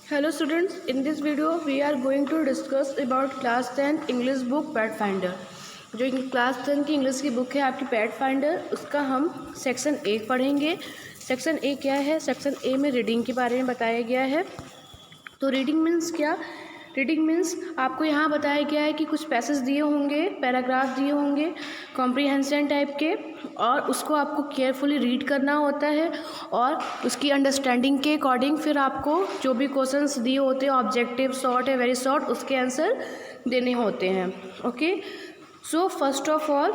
Hello students, in this video we are going to discuss about class 10 English book Pathfinder। जो class 10 की English की book है आपकी Pathfinder, उसका हम सेक्शन ए पढ़ेंगे। सेक्शन ए क्या है? सेक्शन ए में रीडिंग के बारे में बताया गया है। तो रीडिंग मीन्स क्या? रीडिंग मीन्स आपको यहाँ बताया गया है कि कुछ पैसेज दिए होंगे, पैराग्राफ दिए होंगे कॉम्प्रीहेंशन टाइप के, और उसको आपको केयरफुली रीड करना होता है और उसकी अंडरस्टैंडिंग के अकॉर्डिंग फिर आपको जो भी क्वेश्चंस दिए होते हैं, ऑब्जेक्टिव, शॉर्ट है, वेरी शॉर्ट, उसके आंसर देने होते हैं। Okay, so first of all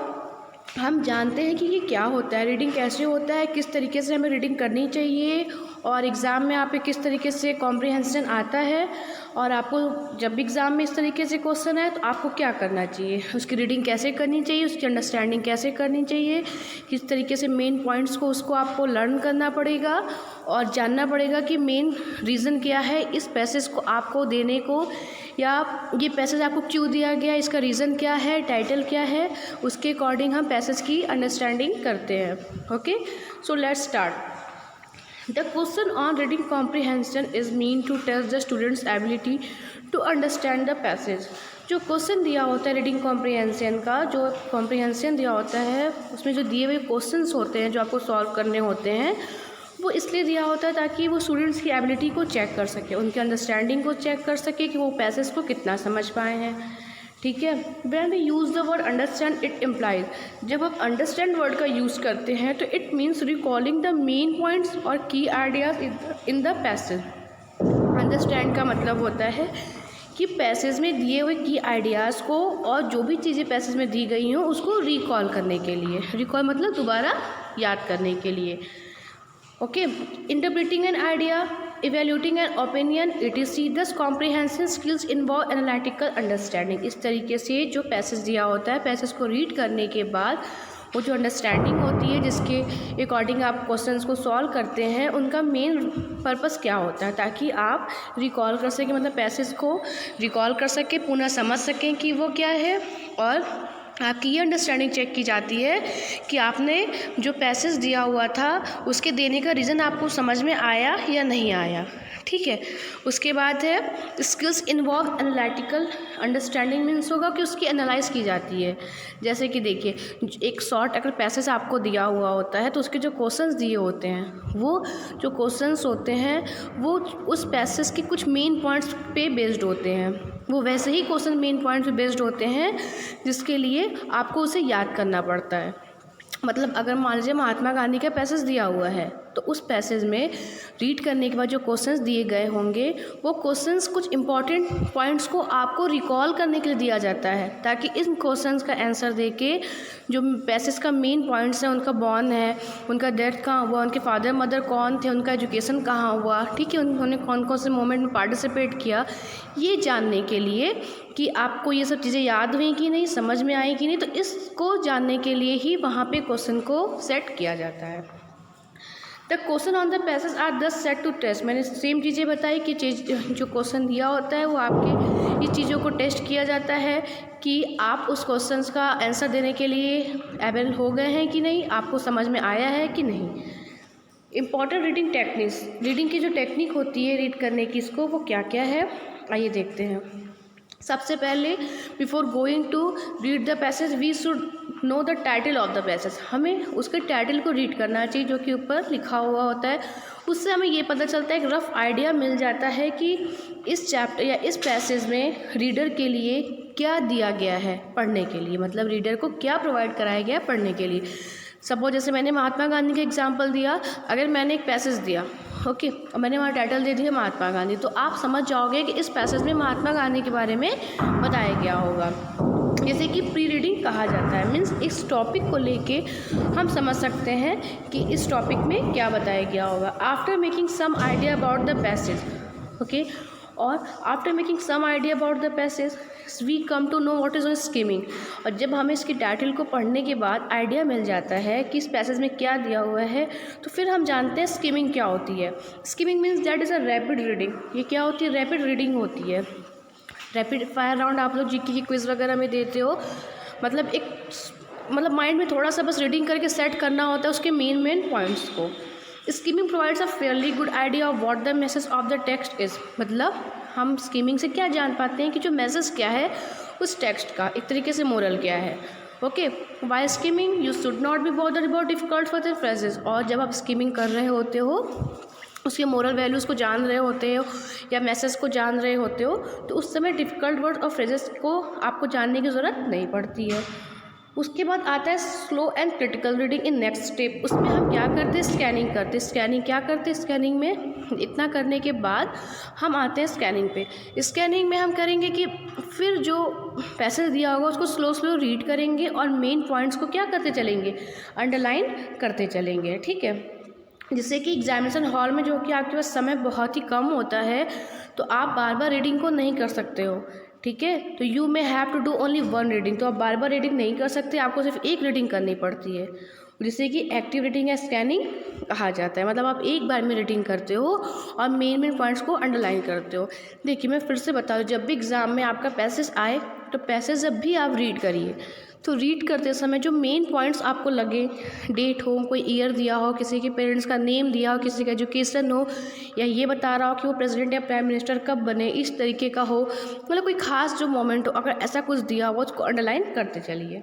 हम जानते हैं कि ये क्या होता है, रीडिंग कैसे होता है, किस तरीके से हमें रीडिंग करनी चाहिए, और एग्ज़ाम में आप पे किस तरीके से कॉम्प्रीहेंशन आता है, और आपको जब भी एग्ज़ाम में इस तरीके से क्वेश्चन है तो आपको क्या करना चाहिए, उसकी रीडिंग कैसे करनी चाहिए, उसकी अंडरस्टैंडिंग कैसे करनी चाहिए, किस तरीके से मेन पॉइंट्स को उसको आपको लर्न करना पड़ेगा और जानना पड़ेगा कि मेन रीज़न क्या है इस पैसेज को आपको देने को, या ये पैसेज आपको क्यों दिया गया, इसका रीज़न क्या है, टाइटल क्या है, उसके अकॉर्डिंग हम पैसेज की अंडरस्टैंडिंग करते हैं। Okay, so let's start. The question on reading comprehension is meant to test the student's ability to understand the passage। जो क्वेश्चन दिया होता है रीडिंग कॉम्प्रीहेंशन का, जो कॉम्प्रीहेंशन दिया होता है उसमें जो दिए हुए क्वेश्चंस होते हैं जो आपको सॉल्व करने होते हैं, वो इसलिए दिया होता है ताकि वो स्टूडेंट्स की एबिलिटी को चेक कर सके, उनकी अंडरस्टैंडिंग को चेक कर सके कि वो पैसेज को कितना समझ पाए हैं। ठीक है, when we use the word understand it implies, जब आप अंडरस्टैंड वर्ड का यूज़ करते हैं तो it means recalling the main points और key ideas in the passage. Understand का मतलब होता है कि पैसेज में दिए हुए की आइडियाज़ को और जो भी चीज़ें पैसेज में दी गई हों उसको रिकॉल करने के लिए, रिकॉल मतलब दोबारा याद करने के लिए। Okay, interpreting an idea, evaluating an opinion, etc। दस comprehension skills involve analytical understanding. इस तरीके से जो पैसेज दिया होता है, पैसेज को रीड करने के बाद वो जो अंडरस्टैंडिंग होती है जिसके अकॉर्डिंग आप क्वेश्चंस को सॉल्व करते हैं, उनका मेन पर्पस क्या होता है, ताकि आप रिकॉल कर सकें, मतलब पैसेज को रिकॉल कर सकें, पुनः समझ सकें कि वो क्या है, और आपकी ये अंडरस्टैंडिंग चेक की जाती है कि आपने जो पैसेज दिया हुआ था उसके देने का रीज़न आपको समझ में आया या नहीं आया। ठीक है, उसके बाद है skills involve analytical understanding, means होगा कि उसकी एनालाइज की जाती है। जैसे कि देखिए, एक शॉर्ट अगर पैसेज आपको दिया हुआ होता है तो उसके जो क्वेश्चंस दिए होते हैं, वो जो क्वेश्चंस होते हैं वो उस पैसेज के कुछ मेन पॉइंट्स पे बेस्ड होते हैं, वो वैसे ही क्वेश्चन मेन पॉइंट्स पे बेस्ड होते हैं जिसके लिए आपको उसे याद करना पड़ता है। मतलब अगर मान लीजिए महात्मा गांधी का पैसेज दिया हुआ है तो उस पैसेज में रीड करने के बाद जो क्वेश्चंस दिए गए होंगे वो क्वेश्चंस कुछ इंपॉर्टेंट पॉइंट्स को आपको रिकॉल करने के लिए दिया जाता है, ताकि इन क्वेश्चंस का आंसर देके जो पैसेज का मेन पॉइंट्स हैं, उनका बॉर्न है, उनका डेथ कहाँ हुआ, उनके फादर मदर कौन थे, उनका एजुकेशन कहाँ हुआ, ठीक है, उन्होंने कौन कौन से मोमेंट में पार्टिसिपेट किया, ये जानने के लिए कि आपको ये सब चीज़ें याद हुई कि नहीं, समझ में आई कि नहीं, तो इसको जानने के लिए ही वहाँ पे क्वेश्चन को सेट किया जाता है। The question on the passage are thus set to test. मैंने सेम चीज़ें बताई कि जो क्वेश्चन दिया होता है वो आपके इस चीज़ों को टेस्ट किया जाता है कि आप उस क्वेश्चन का आंसर देने के लिए एबल हो गए हैं कि नहीं, आपको समझ में आया है कि नहीं। इम्पॉर्टेंट रीडिंग टेक्निक्स, रीडिंग की जो टेक्निक होती है रीड करने की, इसको वो क्या क्या है आइए देखते हैं। सबसे पहले before going to read the passage we should know the title of the passage. हमें उसके टाइटल को रीड करना चाहिए जो कि ऊपर लिखा हुआ होता है, उससे हमें ये पता चलता है, एक रफ आइडिया मिल जाता है कि इस चैप्टर या इस पैसेज में रीडर के लिए क्या दिया गया है पढ़ने के लिए, मतलब रीडर को क्या प्रोवाइड कराया गया है पढ़ने के लिए। सपोज जैसे मैंने महात्मा गांधी का एग्जाम्पल दिया, अगर मैंने एक पैसेज दिया, ओके, और मैंने वहाँ टाइटल दे दिया महात्मा गांधी, तो आप समझ जाओगे कि इस पैसेज में महात्मा गांधी के बारे में बताया गया होगा। जैसे कि प्री रीडिंग कहा जाता है, मीन्स इस टॉपिक को लेके हम समझ सकते हैं कि इस टॉपिक में क्या बताया गया होगा। After making some idea about the passage, okay, और after making some idea about the passage we come to know what is skimming. और जब हमें इसकी टाइटल को पढ़ने के बाद आइडिया मिल जाता है कि इस पैसेज में क्या दिया हुआ है, तो फिर हम जानते हैं स्कीमिंग क्या होती है। Skimming means that is a rapid reading. ये क्या होती है? रैपिड रीडिंग होती है। रैपिड फायर राउंड आप लोग जीके की क्विज़ वगैरह में देते हो, मतलब माइंड में थोड़ा सा बस रीडिंग करके सेट करना होता है उसके मेन पॉइंट्स को। Skimming provides a fairly good idea of what the message of the text is, मतलब हम स्कीमिंग से क्या जान पाते हैं कि जो मैसेज क्या है उस टेक्स्ट का, एक तरीके से मोरल क्या है। Okay, by skimming you should not be bothered about difficult for the phrases, और जब आप स्कीमिंग कर रहे होते हो, उसके मोरल वैल्यूज़ को जान रहे होते हो या मैसेज को जान रहे होते हो, तो उस समय डिफ़िकल्ट वर्ड और फ्रेजेस को आपको जानने की ज़रूरत नहीं पड़ती है। उसके बाद आता है slow and critical reading in next step. उसमें हम क्या करते हैं, स्कैनिंग करते हैं। स्कैनिंग क्या करते हैं, स्कैनिंग में इतना करने के बाद हम आते हैं स्कैनिंग पे। स्कैनिंग में हम करेंगे कि फिर जो पैसेज दिया होगा उसको स्लो स्लो रीड करेंगे और मेन पॉइंट्स को क्या करते चलेंगे, अंडरलाइन करते चलेंगे। ठीक है, जिससे कि एग्जामिनेशन हॉल में जो कि आपके पास समय बहुत ही कम होता है, तो आप बार बार रीडिंग को नहीं कर सकते हो। ठीक है, तो you may have to do only one reading, तो आप बार बार रीडिंग नहीं कर सकते, आपको सिर्फ एक रीडिंग करनी पड़ती है, जिससे कि एक्टिव रीडिंग या स्कैनिंग कहा जाता है। मतलब आप एक बार में रीडिंग करते हो और मेन पॉइंट्स को अंडरलाइन करते हो। देखिए मैं फिर से बता दूँ, जब भी एग्ज़ाम में आपका पैसेज आए तो पैसेज जब भी आप रीड करिए, तो रीड करते समय जो मेन पॉइंट्स आपको लगे, डेट हो, कोई ईयर दिया हो, किसी के पेरेंट्स का नेम दिया हो, किसी का एजुकेशन हो, या ये बता रहा हो कि वो प्रेसिडेंट या प्राइम मिनिस्टर कब बने, इस तरीके का हो, मतलब कोई खास जो मोमेंट हो, अगर ऐसा कुछ दिया हो उसको अंडरलाइन करते चलिए।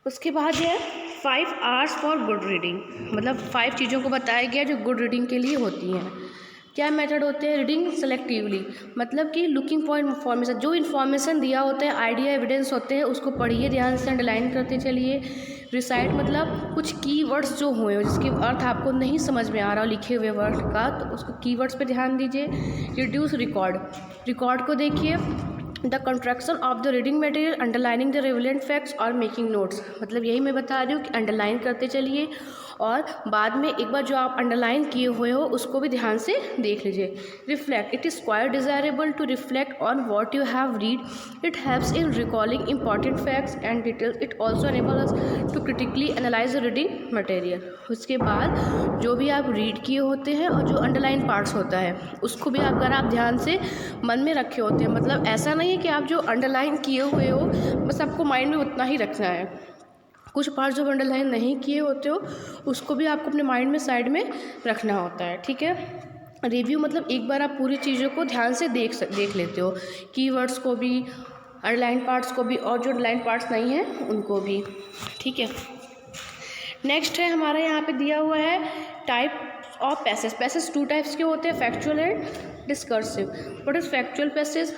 उसके बाद है 5 आवर्स फॉर गुड रीडिंग, मतलब 5 चीज़ों को बताया गया जो गुड रीडिंग के लिए होती हैं। क्या मेथड होते हैं, रीडिंग सेलेक्टिवली, मतलब कि लुकिंग फॉर इन्फॉर्मेशन, जो इन्फॉर्मेशन दिया होता है, आइडिया एविडेंस होते हैं, उसको पढ़िए ध्यान से, अंडरलाइन करते चलिए। रिसाइट मतलब कुछ कीवर्ड्स जो हुए जिसके अर्थ आपको नहीं समझ में आ रहा हो लिखे हुए वर्ड का, तो उसको कीवर्ड्स पे ध्यान दीजिए। रिड्यूस रिकॉर्ड को देखिए। The construction of the reading material, underlining the relevant facts और मेकिंग नोट्स, मतलब यही मैं बता रही हूँ कि अंडरलाइन करते चलिए और बाद में एक बार जो आप अंडरलाइन किए हुए हो उसको भी ध्यान से देख लीजिए। Reflect, it is quite desirable to reflect on what you have read, it helps in recalling important facts and details, it also enables to critically analyse the reading material. उसके बाद जो भी आप रीड किए होते हैं और जो अंडरलाइन पार्ट्स होता है उसको भी अगर आप ध्यान से मन में रखे होते हैं, मतलब ऐसा नहीं है कि आप जो अंडरलाइन किए हुए हो बस आपको माइंड में उतना ही रखना है, कुछ पार्ट जो अंडरलाइन नहीं किए होते हो उसको भी आपको अपने माइंड में साइड में रखना होता है। ठीक है, रिव्यू मतलब एक बार आप पूरी चीज़ों को ध्यान से देख लेते हो, कीवर्ड्स को भी, अंडरलाइन पार्ट्स को भी, और जो अंडरलाइन पार्ट्स नहीं हैं उनको भी। ठीक है, नेक्स्ट है हमारा यहाँ पे दिया हुआ है type of passage. Passage 2 types के होते हैं, factual and discursive. What is factual passage,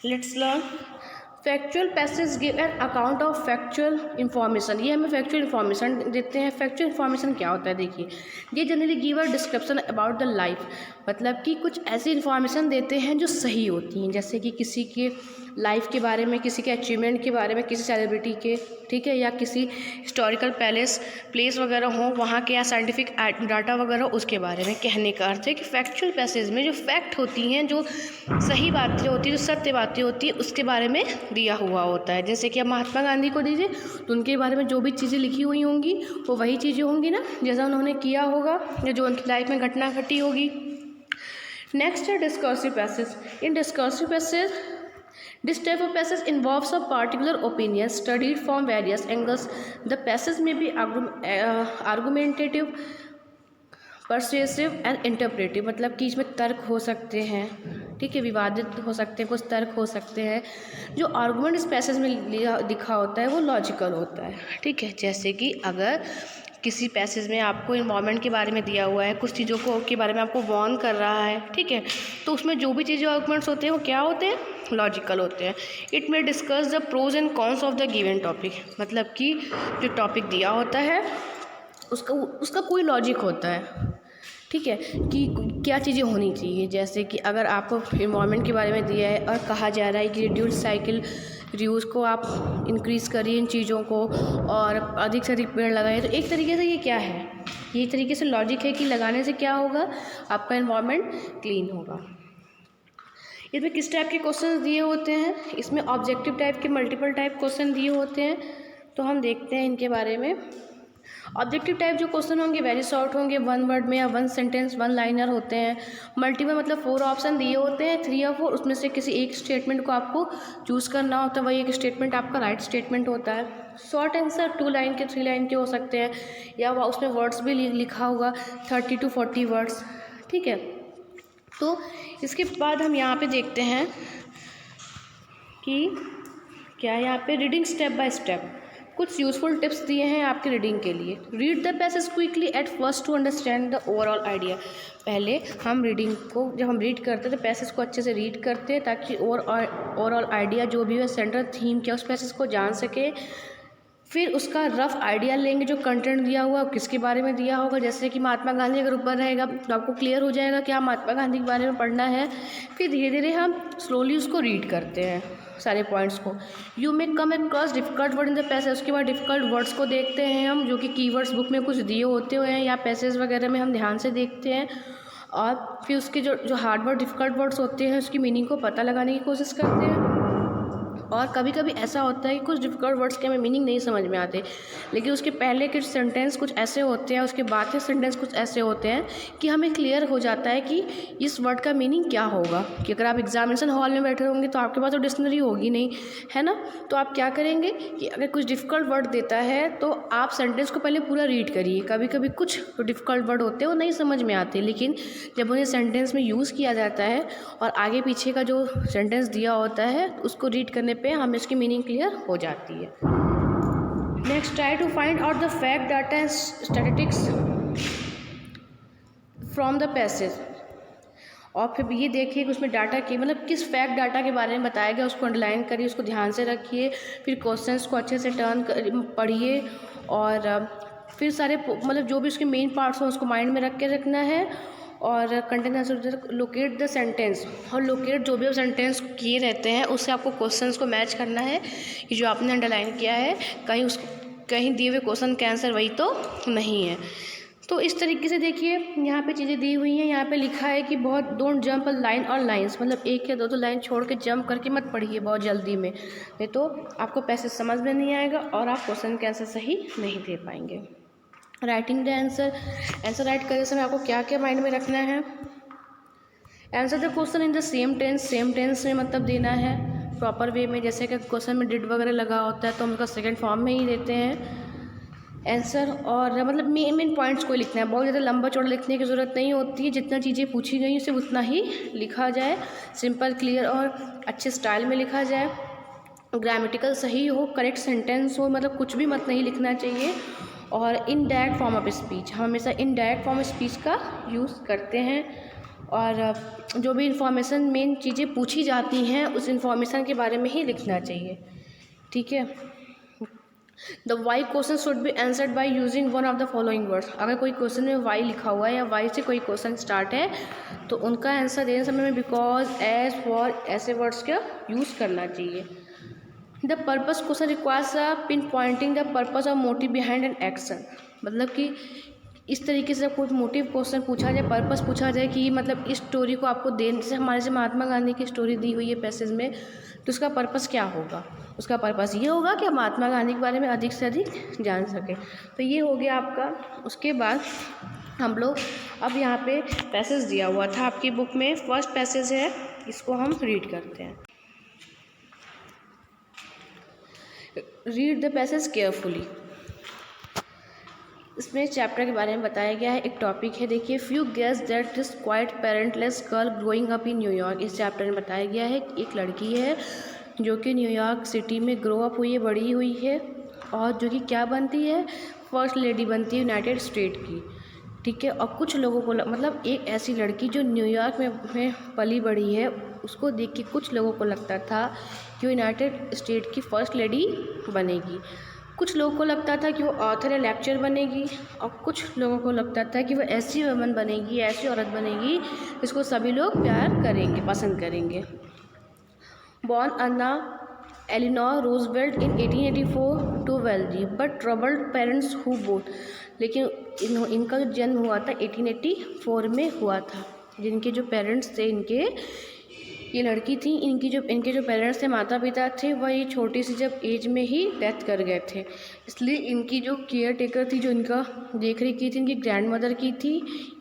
let's learn. Factual passage give an account of factual information, ये हमें फैक्चुअल इन्फॉर्मेशन देते हैं। फैक्चुअल इन्फॉर्मेशन क्या होता है, देखिए ये generally give a description about the life, मतलब कि कुछ ऐसी इन्फॉर्मेशन देते हैं जो सही होती हैं, जैसे कि किसी के लाइफ के बारे में, किसी के अचीवमेंट के बारे में, किसी सेलिब्रिटी के, ठीक है, या किसी हिस्टोरिकल प्लेस वगैरह हो वहाँ के, या साइंटिफिक डाटा वगैरह उसके बारे में। कहने का अर्थ है कि फैक्चुअल पैसेज में जो फैक्ट होती हैं, जो सही बातें होती हैं, जो सत्य बातें होती हैं, उसके बारे में दिया हुआ होता है। जैसे कि अब महात्मा गांधी को दीजिए तो उनके बारे में जो भी चीज़ें लिखी हुई होंगी वो वही चीज़ें होंगी ना, जैसा उन्होंने किया होगा या जो उनकी लाइफ में घटना घटी होगी। नेक्स्ट है discursive passage. In discursive passage, this type of passage involves a particular opinion studied from various angles. The passage may be argumentative, persuasive and interpretive, मतलब कि इसमें तर्क हो सकते हैं, ठीक है, विवादित हो सकते हैं, कुछ तर्क हो सकते हैं। जो आर्गूमेंट इस पैसेज में दिखा होता है वो लॉजिकल होता है। ठीक है, जैसे कि अगर किसी पैसेज में आपको इन्वायरमेंट के बारे में दिया हुआ है, कुछ चीज़ों को के बारे में आपको वार्न कर रहा है, ठीक है, तो उसमें जो भी चीज़ें आर्गूमेंट्स होते हैं वो क्या होते हैं, लॉजिकल होते हैं। इट में discuss the pros and cons of the given topic, मतलब कि जो टॉपिक दिया होता है उसका कोई लॉजिक होता है, ठीक है, कि क्या चीज़ें होनी चाहिए। जैसे कि अगर आपको इन्वायरमेंट के बारे में दिया है और कहा जा रहा है कि रिड्यूस साइकिल रीयूज़ को आप इंक्रीज़ करिए इन चीज़ों को और अधिक से अधिक पेड़ लगाइए, तो एक तरीके से ये क्या है, ये तरीके से लॉजिक है कि लगाने से क्या होगा, आपका इन्वायरमेंट क्लीन होगा। इसमें किस टाइप के क्वेश्चन दिए होते हैं, इसमें ऑब्जेक्टिव टाइप के मल्टीपल टाइप क्वेश्चन दिए होते हैं, तो हम देखते हैं इनके बारे में। ऑब्जेक्टिव टाइप जो क्वेश्चन होंगे वेरी शॉर्ट होंगे, 1 वर्ड में या 1 सेंटेंस 1 लाइनर होते हैं। मल्टीपल मतलब 4 ऑप्शन दिए होते हैं, 3 या 4, उसमें से किसी एक स्टेटमेंट को आपको चूज़ करना होता है, वही एक स्टेटमेंट आपका राइट स्टेटमेंट होता है। शॉर्ट आंसर 2 लाइन के 3 लाइन के हो सकते हैं, या उसमें वर्ड्स भी लिखा होगा 30 to 40 वर्ड्स, ठीक है। तो इसके बाद हम यहाँ पे देखते हैं कि क्या यहाँ पे रीडिंग स्टेप बाय स्टेप कुछ यूज़फुल टिप्स दिए हैं आपके रीडिंग के लिए। Read the passage quickly at first to understand the overall idea. पहले हम रीडिंग को जब हम रीड करते हैं तो पैसेज को अच्छे से रीड करते हैं, ताकि ओवरऑल आइडिया जो भी है सेंट्रल थीम क्या उस पैसेज को जान सके। फिर उसका रफ आइडिया लेंगे, जो कंटेंट दिया हुआ किसके बारे में दिया होगा। जैसे कि महात्मा गांधी अगर ऊपर रहेगा तो आपको क्लियर हो जाएगा कि हाँ महात्मा गांधी के बारे में पढ़ना है। फिर धीरे धीरे हम स्लोली उसको रीड करते हैं सारे पॉइंट्स को। You may come across difficult word in the passage. उसके बाद डिफ़िकल्ट वर्ड्स को देखते हैं हम, जो कि कीवर्ड्स बुक में कुछ दिए होते हुए हैं या पैसेज वगैरह में हम ध्यान से देखते हैं। और फिर उसके जो हार्ड वर्ड डिफ़िकल्ट वर्ड्स होते हैं उसकी मीनिंग को पता लगाने की कोशिश करते हैं। और कभी कभी ऐसा होता है कि कुछ डिफ़िकल्ट वर्ड्स के हमें मीनिंग नहीं समझ में आते, लेकिन उसके पहले के सेंटेंस कुछ ऐसे होते हैं, उसके बाद के सेंटेंस कुछ ऐसे होते हैं कि हमें क्लियर हो जाता है कि इस वर्ड का मीनिंग क्या होगा। कि अगर आप एग्जामिनेशन हॉल में बैठे होंगे तो आपके पास तो डिक्शनरी होगी नहीं, है ना। तो आप क्या करेंगे कि अगर कुछ डिफ़िकल्ट वर्ड देता है तो आप सेंटेंस को पहले पूरा रीड करिए। कभी कभी कुछ डिफ़िकल्ट वर्ड होते हैं वो नहीं समझ में आते, लेकिन जब उन्हें सेंटेंस में यूज़ किया जाता है और आगे पीछे का जो सेंटेंस दिया होता है उसको रीड करने पे हमें इसकी मीनिंग क्लियर हो जाती है। Next, try to find out the fact data and statistics from the passage. और फिर ये देखिए कि उसमें डाटा की मतलब किस फैक्ट डाटा के बारे में बताया गया, उसको अंडरलाइन करिए, उसको ध्यान से रखिए। फिर क्वेश्चंस को अच्छे से पढ़िए और फिर सारे मतलब जो भी उसके मेन पार्ट्स हैं उसको माइंड में रख के रखना है। और content answer locate the sentence, और लोकेट जो भी आप सेंटेंस किए रहते हैं उससे आपको क्वेश्चंस को मैच करना है कि जो आपने अंडरलाइन किया है कहीं दिए हुए क्वेश्चन का आंसर वही तो नहीं है। तो इस तरीके से देखिए यहाँ पे चीज़ें दी हुई हैं। यहाँ पे लिखा है कि बहुत डोंट जंप अ लाइन और लाइंस, मतलब एक या दो लाइन छोड़ के जंप करके मत पढ़िए बहुत जल्दी में, नहीं तो आपको पैसेज समझ में नहीं आएगा और आप क्वेश्चन का आंसर सही नहीं दे पाएंगे। राइटिंग द आंसर राइट करते समय आपको क्या क्या माइंड में रखना है। Answer the question in the same tense में मतलब देना है प्रॉपर वे में। जैसे कि क्वेश्चन में डिड वगैरह लगा होता है तो हम उसका सेकंड फॉर्म में ही देते हैं आंसर। और मतलब मेन पॉइंट्स को लिखना है, बहुत ज़्यादा लंबा चौड़ा लिखने की ज़रूरत नहीं होती है। जितना चीज़ें पूछी गई सिर्फ उतना ही लिखा जाए, सिंपल क्लियर और अच्छे स्टाइल में लिखा जाए। ग्रामेटिकल सही हो, करेक्ट सेंटेंस हो, मतलब कुछ भी मत नहीं लिखना चाहिए। और इनडायरेक्ट फॉर्म ऑफ स्पीच, हम हमेशा इनडायरेक्ट फॉर्म ऑफ स्पीच का यूज़ करते हैं। और जो भी इंफॉर्मेशन मेन चीज़ें पूछी जाती हैं उस इंफॉर्मेशन के बारे में ही लिखना चाहिए, ठीक है। The why question should be answered by using one of the following words. अगर कोई क्वेश्चन में वाई लिखा हुआ है या वाई से कोई क्वेश्चन स्टार्ट है तो उनका आंसर देने समय में बिकॉज, एज, फॉर ऐसे वर्ड्स का यूज़ करना चाहिए। The purpose question requires a pin Poynting the purpose और मोटिव बिहाइंड एन एक्शन, मतलब कि इस तरीके से कोई मोटिव क्वेश्चन पूछा जाए, पर्पस पूछा जाए कि मतलब इस स्टोरी को आपको देने से, हमारे से महात्मा गांधी की स्टोरी दी हुई है पैसेज में, तो उसका पर्पस क्या होगा। उसका पर्पस ये होगा कि हम महात्मा गांधी के बारे में अधिक से अधिक जान सकें। तो ये हो गया आपका। उसके बाद हम लोग अब यहाँ पे पैसेज दिया हुआ था आपकी बुक में, फर्स्ट पैसेज है, इसको हम रीड करते हैं। Read the passage carefully. इसमें चैप्टर के बारे में बताया गया है, एक टॉपिक है, देखिए few guess that this quite parentless girl growing up in New York. इस चैप्टर में बताया गया है कि एक लड़की है जो कि न्यूयॉर्क सिटी में ग्रो अप हुई है, बड़ी हुई है, और जो कि क्या बनती है, फर्स्ट लेडी बनती है यूनाइटेड स्टेट की, ठीक है। और कुछ लोगों को मतलब एक ऐसी लड़की जो न्यूयॉर्क में पली बड़ी है, उसको देख के कुछ लोगों को लगता था कि वो यूनाइटेड स्टेट की फ़र्स्ट लेडी बनेगी। कुछ लोगों को लगता था कि वो ऑथर या लेक्चर बनेगी, और कुछ लोगों को लगता था कि वो ऐसी वुमन बनेगी, ऐसी औरत बनेगी जिसको सभी लोग प्यार करेंगे, पसंद करेंगे। Born Anna Eleanor Roosevelt in 1884 to wealthy but troubled parents who both. लेकिन इनका जो जन्म हुआ था 1884 में हुआ था, जिनके जो पेरेंट्स थे इनके ये लड़की थी, इनके जो पेरेंट्स थे, माता पिता थे, वह ये छोटी सी जब एज में ही डेथ कर गए थे। इसलिए इनकी जो केयर टेकर थी, जो इनका देख रेख की थी, इनकी ग्रैंड मदर की थी।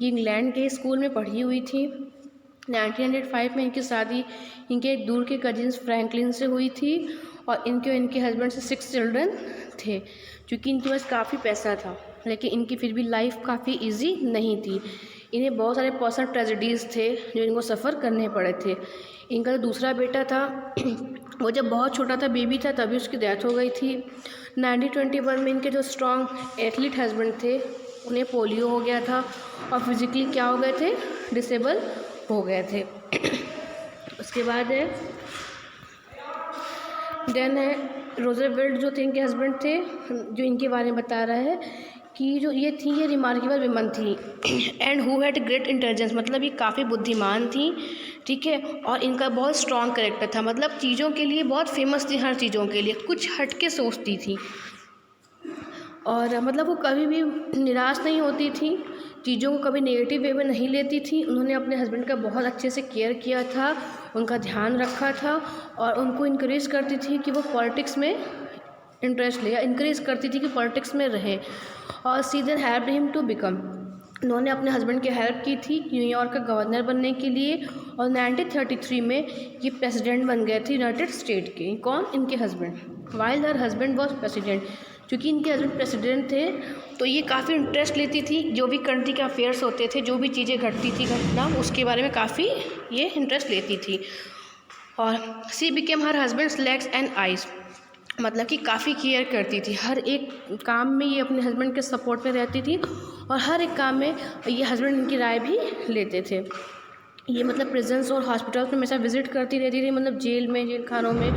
ये इंग्लैंड के स्कूल में पढ़ी हुई थी। 1905 में इनकी शादी इनके दूर के कजिन्स फ्रैंकलिन से हुई थी और इनके हस्बैंड से 6 चिल्ड्रन थे। क्योंकि इनके पास काफ़ी पैसा था, लेकिन इनकी फिर भी लाइफ काफ़ी इजी नहीं थी। इन्हें बहुत सारे पर्सनल ट्रेजेडीज़ थे जो इनको सफ़र करने पड़े थे। इनका जो दूसरा बेटा था वो जब बहुत छोटा था, बेबी था, तभी उसकी डेथ हो गई थी। 1921 में इनके जो स्ट्रॉन्ग एथलीट हस्बैंड थे, उन्हें पोलियो हो गया था और फिज़िकली क्या हो गए थे, डिसेबल हो गए थे। उसके बाद देन है रूजवेल्ट, जो थे इनके हस्बैंड थे, जो इनके बारे में बता रहा है कि जो ये थी, ये रिमार्केबल विमन थी and who had great intelligence, मतलब ये काफ़ी बुद्धिमान थी, ठीक है। और इनका बहुत स्ट्रॉन्ग कैरेक्टर था, मतलब चीज़ों के लिए बहुत फेमस थी, हर चीज़ों के लिए कुछ हट के सोचती थी और मतलब वो कभी भी निराश नहीं होती थी, चीज़ों को कभी नेगेटिव वे में नहीं लेती थी। उन्होंने अपने हस्बैंड का बहुत अच्छे से केयर किया था, उनका ध्यान रखा था और उनको इनकरेज करती थी कि वो पॉलिटिक्स में इंटरेस्ट ले, या इंकरेज करती थी कि पॉलिटिक्स में रहे। और she then help him to become, उन्होंने अपने हस्बैंड की हेल्प की थी न्यूयॉर्क का गवर्नर बनने के लिए और 1933 में ये प्रेसिडेंट बन गए थे यूनाइटेड स्टेट के। कौन? इनके husband. While her husband was president, क्योंकि इनके हस्बैंड प्रेसिडेंट थे तो ये काफ़ी इंटरेस्ट लेती थी, जो भी कंट्री के अफेयर्स होते थे, जो भी चीज़ें घटती थी घटना, उसके बारे में काफ़ी ये इंटरेस्ट लेती थी। और सी became her husband's legs and eyes, मतलब कि काफ़ी केयर करती थी, हर एक काम में ये अपने हस्बैंड के सपोर्ट में रहती थी और हर एक काम में ये हस्बैंड इनकी राय भी लेते थे। ये मतलब प्रिजन्स और हॉस्पिटल्स में हमेशा विज़िट करती रहती थी, मतलब जेल खानों में,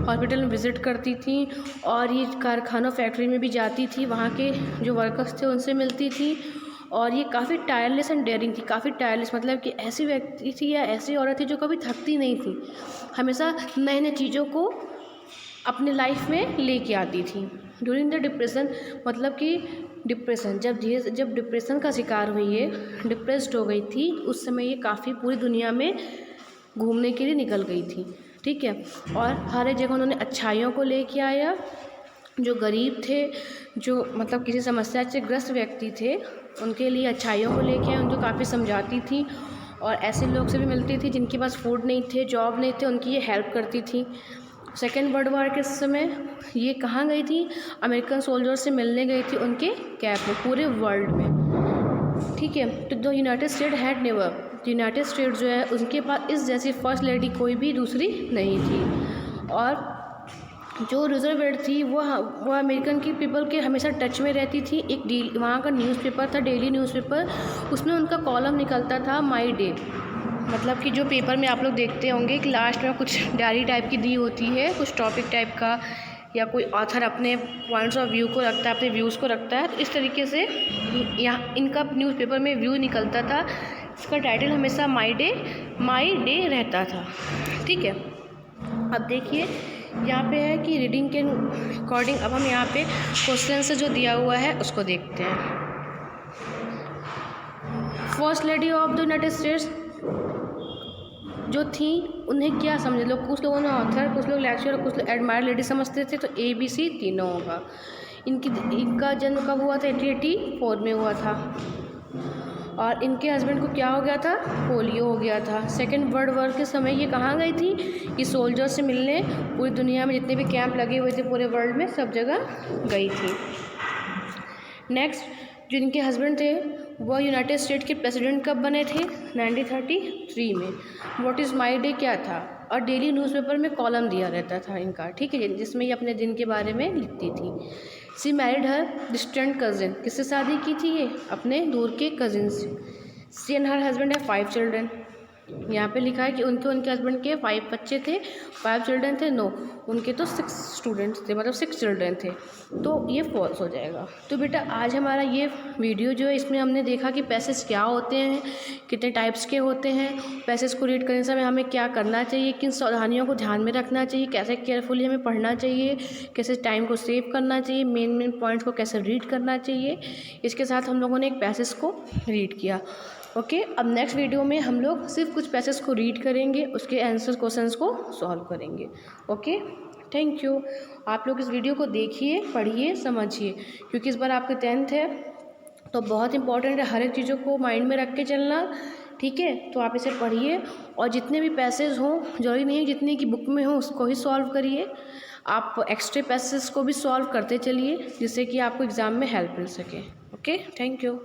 हॉस्पिटल में विज़िट करती थी और ये कारखानों फैक्ट्री में भी जाती थी, वहाँ के जो वर्कर्स थे उनसे मिलती थी। और ये काफ़ी टायरलेस एंड डेयरिंग थी, काफ़ी टायरलेस मतलब कि ऐसी व्यक्ति थी या ऐसी औरत थी जो कभी थकती नहीं थी, हमेशा नए नए चीज़ों को अपने लाइफ में लेके आती थी। ड्यूरिंग द डिप्रेशन, मतलब कि डिप्रेशन जब डिप्रेशन का शिकार हुई है, डिप्रेस्ड हो गई थी, उस समय ये काफ़ी पूरी दुनिया में घूमने के लिए निकल गई थी, ठीक है। और हर एक जगह उन्होंने अच्छाइयों को लेके आया, जो गरीब थे, जो मतलब किसी समस्या से ग्रस्त व्यक्ति थे, उनके लिए अच्छाइयों को लेके आए, उनको काफ़ी समझाती थी और ऐसे लोग से भी मिलती थी जिनके पास फूड नहीं थे, जॉब नहीं थे, उनकी ये हेल्प करती थी। सेकेंड वर्ल्ड वॉर के समय ये कहाँ गई थी? अमेरिकन सोल्जर से मिलने गई थी उनके कैंप में, पूरे वर्ल्ड में, ठीक है। तो the United state had never, United state जो है उनके पास इस जैसी फर्स्ट लेडी कोई भी दूसरी नहीं थी। और जो रूजवेल्ट थी वो अमेरिकन की पीपल के हमेशा टच में रहती थी। एक वहाँ का न्यूज़पेपर था, डेली न्यूज़पेपर, उसमें उनका कॉलम निकलता था माई डे, मतलब कि जो पेपर में आप लोग देखते होंगे कि लास्ट में कुछ डायरी टाइप की दी होती है, कुछ टॉपिक टाइप का, या कोई ऑथर अपने पॉइंट्स ऑफ व्यू को रखता है, अपने व्यूज़ को रखता है। तो इस तरीके से यहाँ इनका न्यूज़पेपर में व्यू निकलता था। इसका टाइटल हमेशा माई डे रहता था, ठीक है। अब देखिए यहाँ पे है कि रीडिंग के अकॉर्डिंग अब हम यहाँ पे क्वेश्चन से जो दिया हुआ है उसको देखते हैं। First lady of the United states जो थी, उन्हें क्या समझे लोग, कुछ लोगों ने ऑथर, कुछ लोग लेक्चरर, कुछ लोग एडमायर लेडी समझते थे, तो ABC तीनों होगा। इनका जन्म कब हुआ था? 1884 में हुआ था और इनके हस्बैंड को क्या हो गया था? पोलियो हो गया था। सेकेंड वर्ल्ड वॉर के समय ये कहाँ गई थी? ये सोल्जर से मिलने पूरी दुनिया में जितने भी कैंप लगे हुए थे पूरे वर्ल्ड में, सब जगह गई थी। नेक्स्ट, जो इनके हस्बैंड थे वो यूनाइटेड स्टेट के प्रेसिडेंट कब बने थे? 1933 में। व्हाट इज़ माई डे क्या था? और डेली न्यूज़पेपर में कॉलम दिया रहता था इनका, ठीक है, जिसमें ये अपने दिन के बारे में लिखती थी। सी मैरिड हर डिस्टेंट कज़िन, किससे शादी की थी ये? अपने दूर के कज़िन से। सी एंड हर हस्बैंड है 5 चिल्ड्रन, यहाँ पे लिखा है कि उनके हस्बैंड के 5 बच्चे थे, 5 चिल्ड्रन थे, नो, उनके तो 6 स्टूडेंट्स थे, मतलब 6 चिल्ड्रन थे, तो ये फॉल्स हो जाएगा। तो बेटा आज हमारा ये वीडियो जो है इसमें हमने देखा कि पैसेज क्या होते हैं, कितने टाइप्स के होते हैं, पैसेज को रीड करने समय हमें क्या करना चाहिए, किन सावधानियों को ध्यान में रखना चाहिए, कैसे केयरफुली हमें पढ़ना चाहिए, कैसे टाइम को सेव करना चाहिए, मेन पॉइंट्स को कैसे रीड करना चाहिए। इसके साथ हम लोगों ने एक पैसेज को रीड किया। ओके, अब नेक्स्ट वीडियो में हम लोग सिर्फ कुछ पैसेज को रीड करेंगे, उसके आंसर क्वेश्चंस को सॉल्व करेंगे। Okay, thank you. आप लोग इस वीडियो को देखिए, पढ़िए, समझिए, क्योंकि इस बार आपके 10th है तो बहुत इंपॉर्टेंट है हर एक चीज़ों को माइंड में रख के चलना। ठीक है, तो आप इसे पढ़िए और जितने भी पैसेज हों, जरूरी नहीं जितनी की बुक में हो उसको ही सॉल्व करिए, आप एक्स्ट्रा पैसेज को भी सॉल्व करते चलिए जिससे कि आपको एग्ज़ाम में हेल्प मिल सके। Okay, thank you.